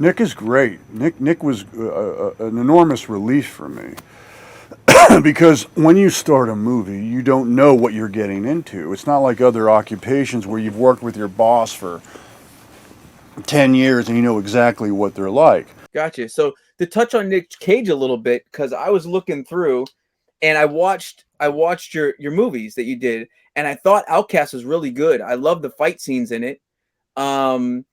Nick is great. Nick was an enormous relief for me because when you start a movie, you don't know what you're getting into. It's not like other occupations where you've worked with your boss for 10 years and you know exactly what they're like. Gotcha. So to touch on Nick Cage a little bit, because I was looking through and I watched your movies that you did, and I thought Outcast was really good. I love the fight scenes in it. Um,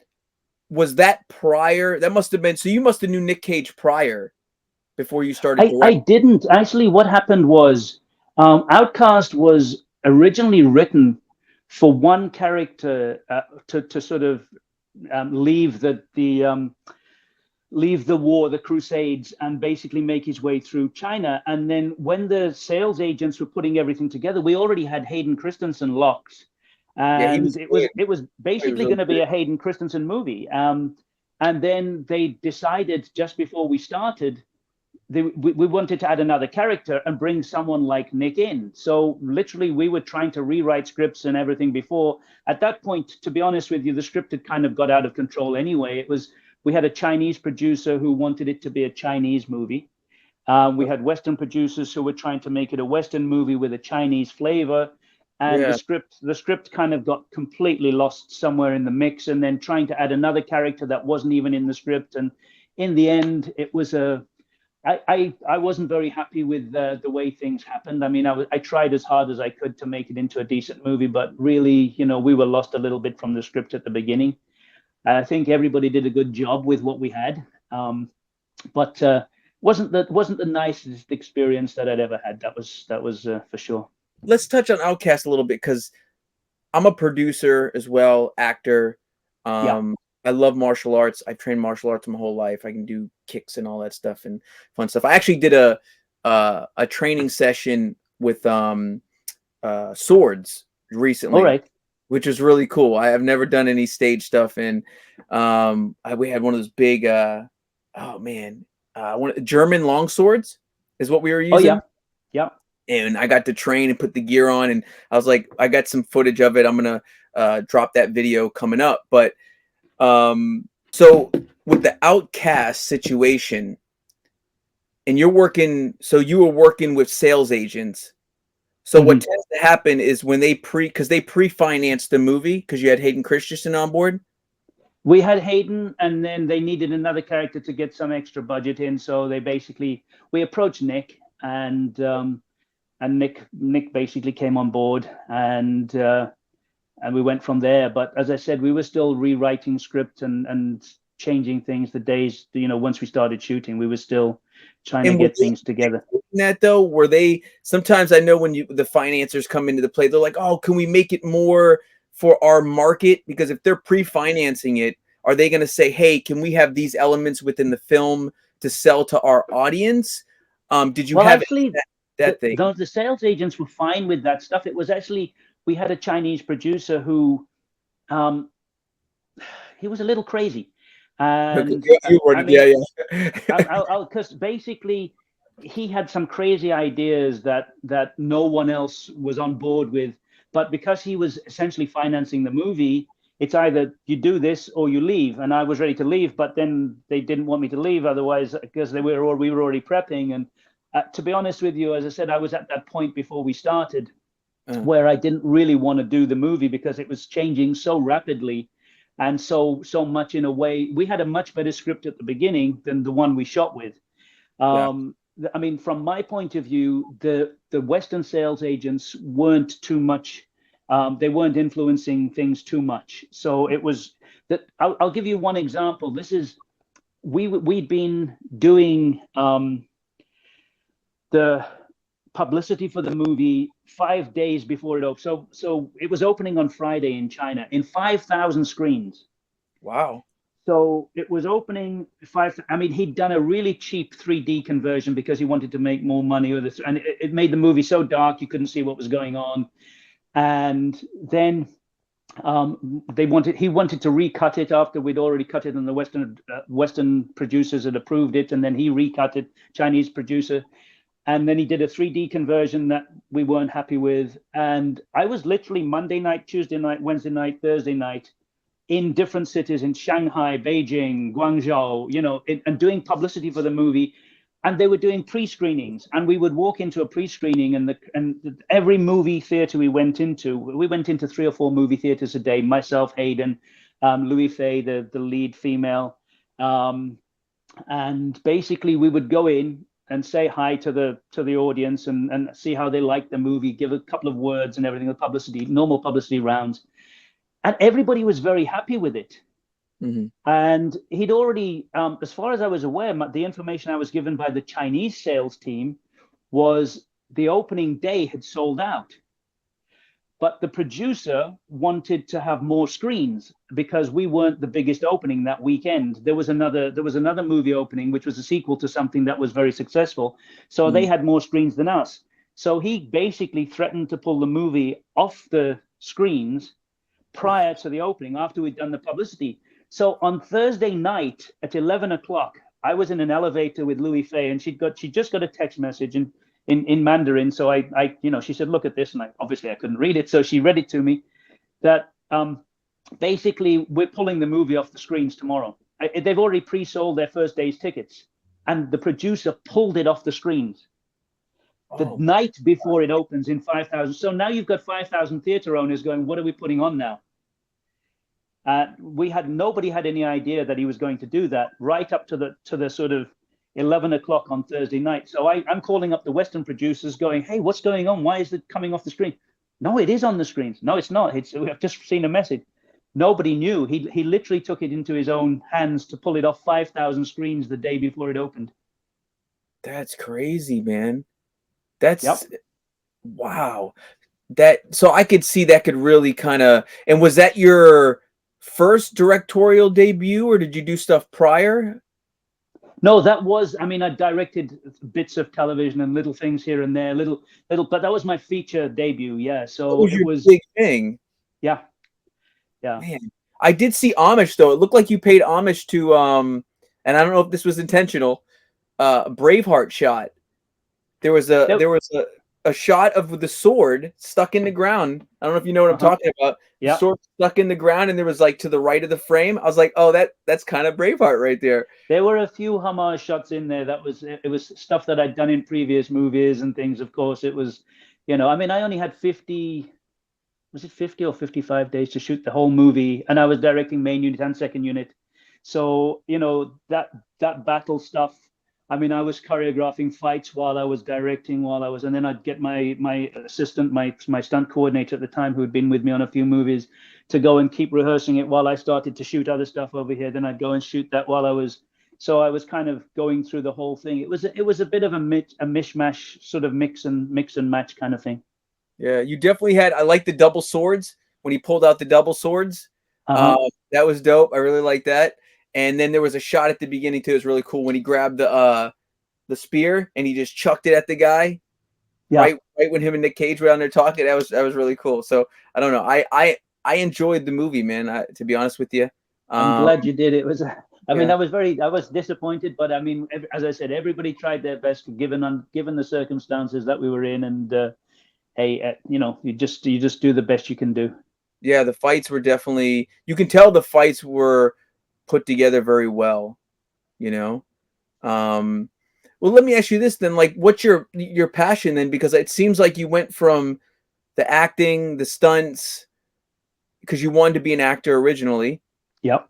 was that prior? That must have been, so you must have knew Nick Cage prior before you started I directing. didn't actually. What happened was, Outcast was originally written for one character to sort of leave leave the war, the Crusades, and basically make his way through China. And then when the sales agents were putting everything together, we already had Hayden Christensen locked, Yeah, he and was great. it was He was basically really going to be good. a Hayden Christensen movie. And then they decided just before we started, we wanted to add another character and bring someone like Nick in. So literally, we were trying to rewrite scripts and everything before. At that point, to be honest with you, the script had kind of got out of control anyway. We had a Chinese producer who wanted it to be a Chinese movie. We had Western producers who were trying to make it a Western movie with a Chinese flavor, and Yeah. the script kind of got completely lost somewhere in the mix. And then trying to add another character that wasn't even in the script, and in the end, it was a I wasn't very happy with the way things happened. I mean, I tried as hard as I could to make it into a decent movie, but really, we were lost a little bit from the script at the beginning. I think everybody did a good job with what we had, but wasn't the nicest experience that I'd ever had. That was for sure. Let's touch on Outcast a little bit because I'm a producer as well, actor. Yeah. I love martial arts. I've trained martial arts my whole life. I can do kicks and all that stuff and fun stuff. I actually did a training session with swords All recently, right. which is really cool. I have never done any stage stuff, and we had one of those big oh man, German long swords is what we were Oh yeah. using, Yeah. and I got to train and put the gear on, and I was like, I got some footage of it. I'm gonna drop that video coming up, but so with the Outcast situation, and you were working with sales agents. So what Mhm. tends to happen is when because they pre-financed the movie because you had Hayden Christensen on board. We had Hayden, and then they needed another character to get some extra budget in. So we approached Nick, and Nick basically came on board, and we went from there. But as I said, we were still rewriting script and changing things the days, once we started shooting, we were still trying to And were get things together. they doing that though? Were they sometimes I know when the financiers come into the play, they're like, oh, can we make it more for our market? Because if they're pre-financing it, are they going to say, hey, can we have these elements within the film to sell to our audience? Did you Well, have actually, that thing? the sales agents were fine with that stuff. It was actually, we had a Chinese producer who, um, he was a little crazy. And You I worded, mean, yeah, yeah. because basically he had some crazy ideas that no one else was on board with. But because he was essentially financing the movie, it's either you do this or you leave. And I was ready to leave, but then they didn't want me to leave otherwise, because we were already prepping. And to be honest with you, as I said, I was at that point before we started Uh, where I didn't really want to do the movie because it was changing so rapidly and so much. In a way, we had a much better script at the beginning than the one we shot with. yeah, I mean, from my point of view, the Western sales agents weren't too much. They weren't influencing things too much. So it was that. I'll give you one example. This is we'd been doing the publicity for the movie 5 days before it opened. So it was opening on Friday in China in 5,000 screens. wow. So it was opening five. I mean, he'd done a really cheap 3D conversion because he wanted to make more money with this, and it made the movie so dark you couldn't see what was going on. And then he wanted to recut it after we'd already cut it, and the Western producers had approved it, and then he recut it, Chinese producer, and then he did a 3D conversion that we weren't happy with. And I was literally Monday night, Tuesday night, Wednesday night, Thursday night in different cities in Shanghai, Beijing, Guangzhou, and doing publicity for the movie. And they were doing pre-screenings, and we would walk into a pre-screening, and every movie theater we went into 3 or 4 movie theaters a day. Myself, Hayden, Louis Fay, the lead female, and basically we would go in and say hi to the audience and see how they liked the movie, give a couple of words and everything, the publicity, normal publicity rounds, and everybody was very happy with it. Mm-hmm. And he'd already, as far as I was aware, the information I was given by the Chinese sales team was the opening day had sold out. But the producer wanted to have more screens because we weren't the biggest opening that weekend. There was another movie opening, which was a sequel to something that was very successful. So they had more screens than us. So he basically threatened to pull the movie off the screens prior to the opening, after we'd done the publicity. So on Thursday night at 11 o'clock, I was in an elevator with Louis Fay, and she just got a text message in Mandarin. So I she said, look at this. And obviously I couldn't read it. So she read it to me that basically we're pulling the movie off the screens tomorrow. They've already pre-sold their first day's tickets, and the producer pulled it off the screens the night before it opens in 5,000. So now you've got 5,000 theater owners going, what are we putting on now? Nobody had any idea that he was going to do that right up to the sort of 11 o'clock on Thursday night. So I'm calling up the Western producers going, hey, what's going on? Why is it coming off the screen? No, it is on the screens. No, it's not. I've just seen a message. Nobody knew. He literally took it into his own hands to pull it off 5,000 screens the day before it opened. That's crazy, man. That's Yep. Wow. So I could see that could really kind of. And was that your first directorial debut, or did you do stuff prior? No, that was, I directed bits of television and little things here and there, little, but that was my feature debut. Yeah. So It was big thing. Yeah. Man, I did see homage though. It looked like you paid homage to, and I don't know if this was intentional, Braveheart shot. There was a shot of the sword stuck in the ground. I don't know if you know what I'm talking about. The sword stuck in the ground, and there was like to the right of the frame. I was like, oh, that's kind of Braveheart right there. There were a few homage shots in there. It was stuff that I'd done in previous movies and things. Of course, it was, I only had 50 or 55 days to shoot the whole movie, and I was directing main unit and second unit. So, that battle stuff. I was choreographing fights while I was directing, and then I'd get my assistant, my stunt coordinator at the time, who had been with me on a few movies, to go and keep rehearsing it while I started to shoot other stuff over here. Then I'd go and shoot that while I was kind of going through the whole thing. It was a bit of a mishmash, sort of mix and match kind of thing. Yeah, you definitely had. I like the double swords when he pulled out the double swords. That was dope. I really like that. And then there was a shot at the beginning too. It was really cool when he grabbed the spear and he just chucked it at the guy. Yeah. Right when him and Nick Cage were on there talking. That was really cool. So I don't know. I enjoyed the movie, man. To be honest with you, I'm glad you did. It was. I was disappointed, but as I said, everybody tried their best given the circumstances that we were in, and hey, you just do the best you can do. Yeah, the fights were definitely. You can tell the fights were put together very well, well, let me ask you this then, like, what's your passion then? Because it seems like you went from the acting, the stunts, because you wanted to be an actor originally. Yep.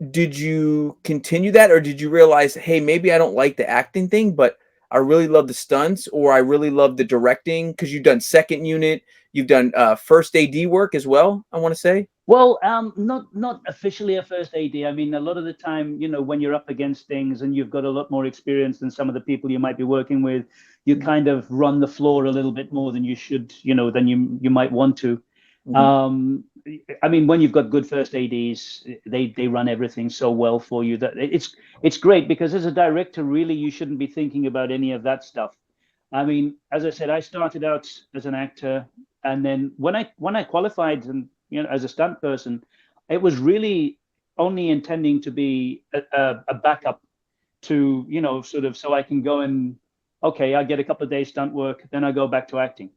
Did you continue that, or did you realize, hey, maybe I don't like the acting thing, but I really love the stunts, or I really love the directing? Because you've done second unit, you've done first AD work as well, I want to say. Well, not officially a first AD. A lot of the time, when you're up against things and you've got a lot more experience than some of the people you might be working with, you kind of run the floor a little bit more than you should, than you might want to. When you've got good first ADs, they run everything so well for you that it's great, because as a director, really, you shouldn't be thinking about any of that stuff. As I said, I started out as an actor, and then when I qualified and as a stunt person, it was really only intending to be a backup to, sort of, so I can go and, okay, I get a couple of days stunt work, then I go back to acting.